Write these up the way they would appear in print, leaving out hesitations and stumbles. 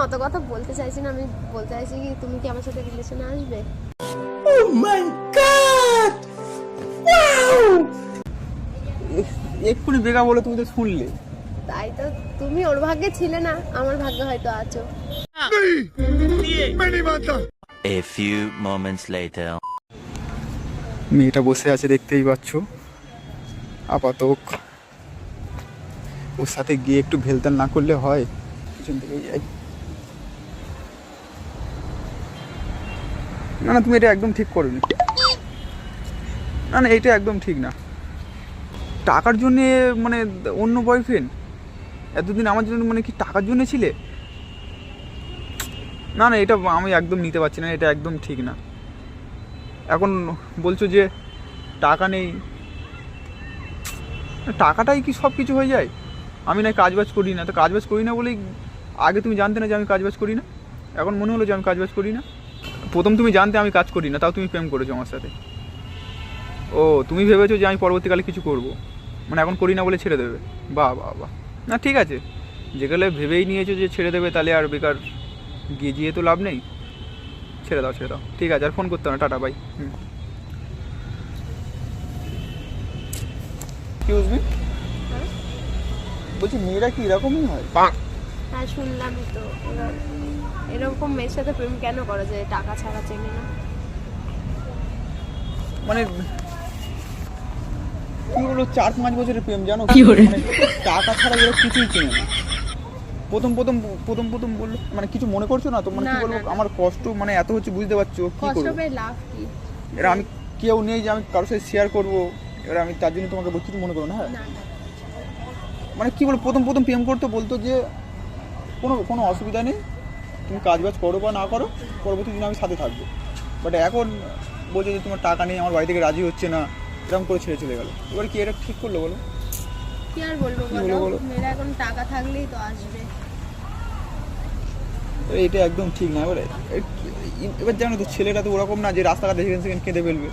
অত কথা বলতে চাইছি না, আমি বলতে চাইছি কি তুমি কি আমার সাথে রিলেশনে আসবে? Oh my god! Wow! এক্ষুনি বেগা বলে তুমি তো শুনলে। তাই তো, তুমি ওর ভাগ্যে ছিলে না, আমার ভাগ্যে হয়তো আছো। A few moments later. মেয়েটা বসে আছে দেখতেই পাচ্ছ। আপাতক ওর সাথে গিয়ে একটু ভেলতাল না করলে হয়, পিছন থেকে যাই। না না, তুমি এটা একদম ঠিক করোনি। না না, এটা একদম ঠিক না। টাকার জন্যে মানে অন্য বয়ফ্রেন্ড এতদিন আমার জন্য মানে কি টাকার জন্য ছিলে? না না, এটা আমি একদম নিতে পারছি না, এটা একদম ঠিক না। এখন বলছো যে টাকা নেই, টাকাটাই কি সব কিছু হয়ে যায়? আমি না কাজবাজ করি না, তো কাজবাজ করি না বলেই আগে তুমি জানতে না যে আমি কাজবাজ করি না, এখন মনে হলো যে আমি কাজবাজ করি না। প্রথম তুমি জানতে আমি কাজ করি না, তাও তুমি প্রেম করেছো আমার সাথে। ও তুমি ভেবেছো যে আমি পরবর্তীকালে কিছু করব, মানে এখন করি না বলে ছেড়ে দেবে? বাহ বাহ বাহ, না ঠিক আছে, যেগুলো ভেবেই নিয়েছো যে ছেড়ে দেবে তাহলে আর বেকার গিয়ে তো লাভ নেই, ছেড়ে দাও ছেড়ে দাও, ঠিক আছে, আর ফোন করতে না, টাটা বাই। এক্সকিউজ মি, বলছি মেয়েরা কি এরকমই হয়? হ্যাঁ শুনলামই তো, এবার এরকম মেয়ের সাথে প্রেম কেন করো যে টাকা ছাড়া চেনে না? মানে কি বলো, 4-5 বছরের প্রেম জানো, মানে টাকা ছাড়া এরা কিছুই চেনে না। প্রথম প্রথম প্রথম প্রথম বললো মানে কিছু মনে করছো না তো, মানে কি বলবো, আমার কষ্ট মানে এত হচ্ছে বুঝতে পারছো, কি কষ্ট করবো পেয়ে লাভ কি? এরা, আমি কেউ নেই যে আমি কারোর সাথে শেয়ার করবো, এবার আমি তার জন্য তোমাকে কিছু মনে করো না। হ্যাঁ না না, মানে কি বলবো, প্রথম প্রথম প্রেম করতে বলতো যে কোনো কোনো অসুবিধা নেই, তুমি কাজবাজ করো বা না করো, পরবর্তী দিন আমি সাথে থাকবো। বাট এখন বলছে যে তোমার টাকা নেই, আমার বাড়ি থেকে রাজি হচ্ছে না, এরকম করে ছেড়ে চলে গেলো। এবার কি এটা ঠিক করলো বলো? কি আর বলবো বলো, মেয়েরা এখন টাকা থাকলেই তো আসবে। এটা একদম ঠিক না। এবার জানো তো, ছেলেটা তো ওরকম না যে রাস্তাঘাটে সেকেন্ড সেকেন্ড কেঁদে ফেলবে,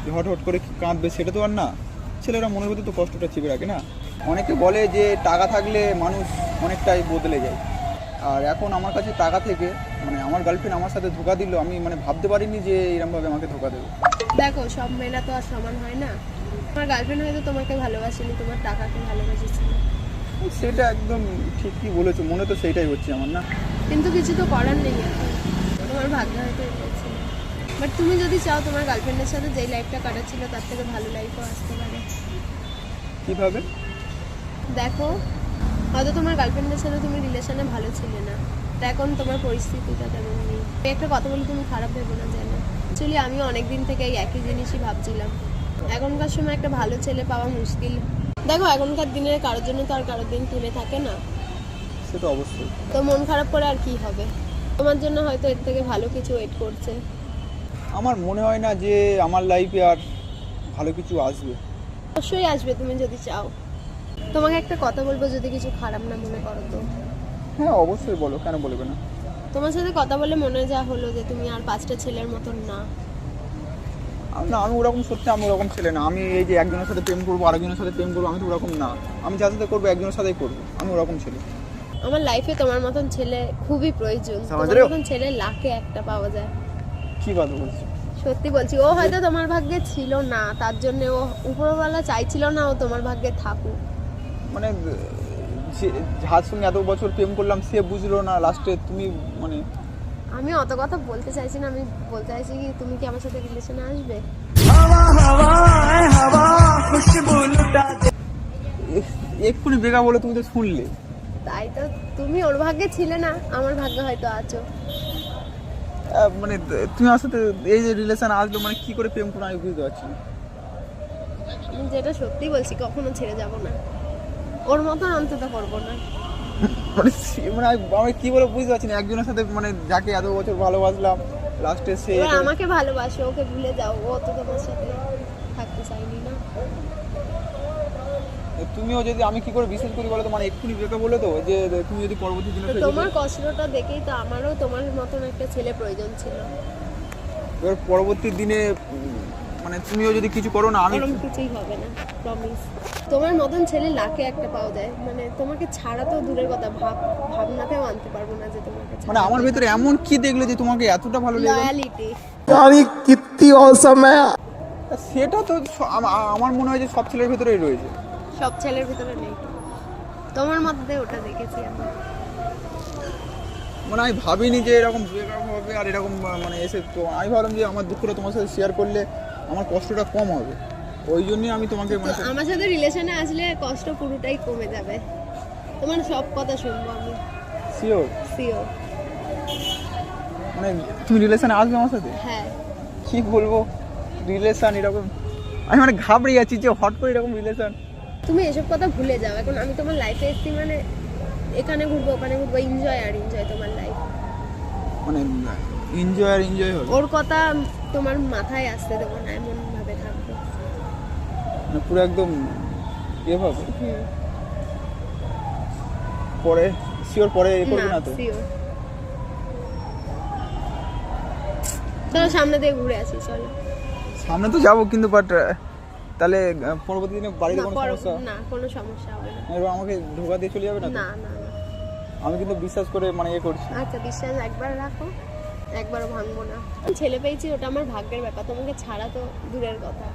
যে হট হট করে কাঁদবে, সেটা তো আর না। ছেলেরা মনের মধ্যে তো কষ্টটা চেপে রাখে না। অনেকে বলে যে টাকা থাকলে মানুষ অনেকটাই বদলে যায়, আর এখন আমার কাছে টাকা থেকে মানে আমার গার্লফ্রেন্ড আমার সাথে ধোকা দিল, আমি মানে ভাবতে পারিনি যে এরকমভাবে আমাকে ধোকা দেবে। দেখো সব মেয়েরা তো আর সমান হয় না, তোমার গার্লফ্রেন্ড হয়তো তোমাকে ভালোবাসেনি, তোমার টাকাকে ভালোবেসেছিল। সেটা একদম ঠিকই বলেছো, মনে তো সেইটাই হচ্ছে আমার, না কিন্তু কিছু তো করার নেই, এখন তোমার ভাগ্য হয়তো এসেছে। বাট তুমি যদি চাও তোমার গার্লফ্রেন্ডের সাথে যেই লাইফটা কাটাচ্ছিল তার থেকে ভালো লাইফও আসতে পারে। কিভাবে? দেখো হয়তো তোমার গার্লফ্রেন্ডের সাথে তুমি রিলেশনে ভালো ছিলে না, তো এখন তোমার পরিস্থিতিটা তেমন নেই। একটা কথা বলি, তুমি খারাপ ভেবো না যেন। অ্যাকচুয়ালি আমিও অনেক দিন থেকে এই একই জিনিসই ভাবছিলাম, এখনকার সময় একটা ভালো ছেলে পাওয়া মুশকিল। দেখো এখনকার দিনে কারোর জন্য তো আর কারোর দিন থেমে থাকে না, সে তো অবশ্যই। তো মন খারাপ করে আর কি হবে, তোমার জন্য হয়তো এর থেকে ভালো কিছু ওয়েট করছে। আমার মনে হয় না যে আমার লাইফে আর ভালো কিছু আসবে। অবশ্যই আসবে তুমি যদি চাও। তোমাকে একটা কথা বলবো, যদি কিছু খারাপ না মনে করো তো। হ্যাঁ অবশ্যই বলো, কেন বলবে না। তোমার সাথে কথা বলে মনে যা হলো যে তুমি আর 5টা ছেলের মতন না। না আমি ওরকম, সত্যি আমি ওরকম ছেলে না। আমি এই যে একজনের সাথে প্রেম করবো আরেকজনের সাথে প্রেম করবো, আমি তো ওরকম না। আমি যার সাথে করবো একজনের সাথেই করবো, আমি ওরকম ছেলে। আমার লাইফে তোমার মতন ছেলে খুবই প্রয়োজন, তোমার মতন ছেলে লাখে একটা পাওয়া যায়। কি কথা বলছো? সত্যি বলছি, ও হয়তো তোমার ভাগ্যে ছিল না, তার জন্য ও উপরওয়ালা চাইছিল না ও তোমার ভাগ্যে থাকুক। মানে যার সঙ্গে এত বছর প্রেম করলাম সে বুঝলো না, লাস্টে তুমি মানে। আমি অত কথা বলতে চাইছি না, আমি বলতে চাইছি কি তুমি কি আমার সাথে রিলেশনে আসবে? এক্ষুনি বেগা বলে তুমি তো শুনলে। তাই তো, তুমি ওর ভাগ্যে ছিলে না, আমার ভাগ্যে হয়তো আছো। মানে তুমি আমার সাথে এই যে রিলেশন আসলো, মানে কি করে প্রেম করো আমি বুঝতে পারছি না। আমি যেটা সত্যি বলছি, কখনো ছেড়ে যাব না, ওর মতন অন্তত করবো না। মানে আমি কি বলে বুঝতে পারছি না, একজনের সাথে মানে যাকে এত বছর ভালোবাসলাম লাস্টে সে। এবার আমাকে ভালোবাসো, ওকে ভুলে যাও, ও তো তোমার সাথে থাকতে চাইনি না। তুমিও যদি, আমি কি করে বিশ্বাস করি বলো তো, মানে এক্ষুনি বেঁকে বলে তো যে তুমি যদি পরবর্তী দিনে তোমার কষ্টটা দেখেই তো আমারও তোমার মতন একটা ছেলে প্রয়োজন ছিল। এবার পরবর্তী দিনে মানে তুমিও যদি কিছু করো না আমি এরকম কিছুই হবে না, প্রমিস। তোমার মতন ছেলে লাখে একটা পাওয়া যায়, মানে তোমাকে ছাড়া তো দূরের কথা, ভাবনাতেও আনতে পারবো না যে তোমাকে মানে আমার ভেতরে এমন কি দেখলে যে তোমাকে এতটা ভালো লেগে গেল? লয়ালিটি। সেটা তো আমার মনে হয় যে সব ছেলের ভেতরেই রয়েছে। সব ছেলের ভিতরে নেই, তোমার মধ্যে ওটা দেখেছি আমি। মানে আমি ভাবিনি যে এরকম ব্রেকআপ হবে আর এরকম মানে এসে, তো আমি ভাবলাম যে আমার দুঃখটা তোমার সাথে শেয়ার করলে আমার কষ্টটা কম হবে, ওই জন্যই আমি তোমাকে তো মানে আমার সাথে রিলেশনে আসলে কষ্ট পুরোটাই কমে যাবে, তোমার সব কথা শুনবো আমি, শিওর। শিওর। মানে তুমি রিলেশনে আসবে আমার সাথে? হ্যাঁ। কি বলবো, রিলেশন এরকম, আমি মানে ঘাবড়ে যাচ্ছি যে হট করে এরকম রিলেশন। তুমি এসব কথা ভুলে যাও, এখন আমি তোমার লাইফে এসেছি মানে এখানে ঘুরবো ওখানে ঘুরবো, এনজয় আর এনজয় তোমার লাইফ। মানে এনজয় আর এনজয় হবে, ওর কথা তোমার মাথায় আসতে দেবো না, এমন ভাবে থাকবে। মানে পুরো একদম এভাবে হুম। পরে শিওর পরে এ করবে না তো? শিওর। চলো সামনে দিয়ে ঘুরে আসি, চলো। সামনে তো যাবো কিন্তু বাট তাহলে পরবর্তী দিনে বাড়িতে কোনো সমস্যা? না, কোনো সমস্যা হবে না। এবার আমাকে ধোকা দিয়ে চলে যাবে না তো? না না না। আমি কিন্তু বিশ্বাস করে মানে এ করছি। আচ্ছা, বিশ্বাস একবার রাখো, একবারও ভাঙবো না। আমি ছেলে পেয়েছি, ওটা আমার ভাগ্যের ব্যাপার, তোমাকে ছাড়া তো দূরের কথা।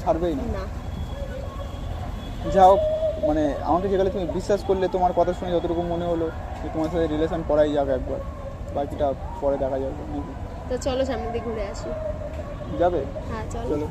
ছাড়বেই না? না। যাও, মানে আমাকে যেখানে তুমি বিশ্বাস করলে, তোমার কথা শুনে যতটুকু মনে হলো যে তোমার সাথে রিলেশন করাই যাবে একবার, বাকিটা পরে দেখা যাবে নাকি? তো চলো সামনে দিয়ে ঘুরে আসি। যাবে? হ্যাঁ চলো। চলো।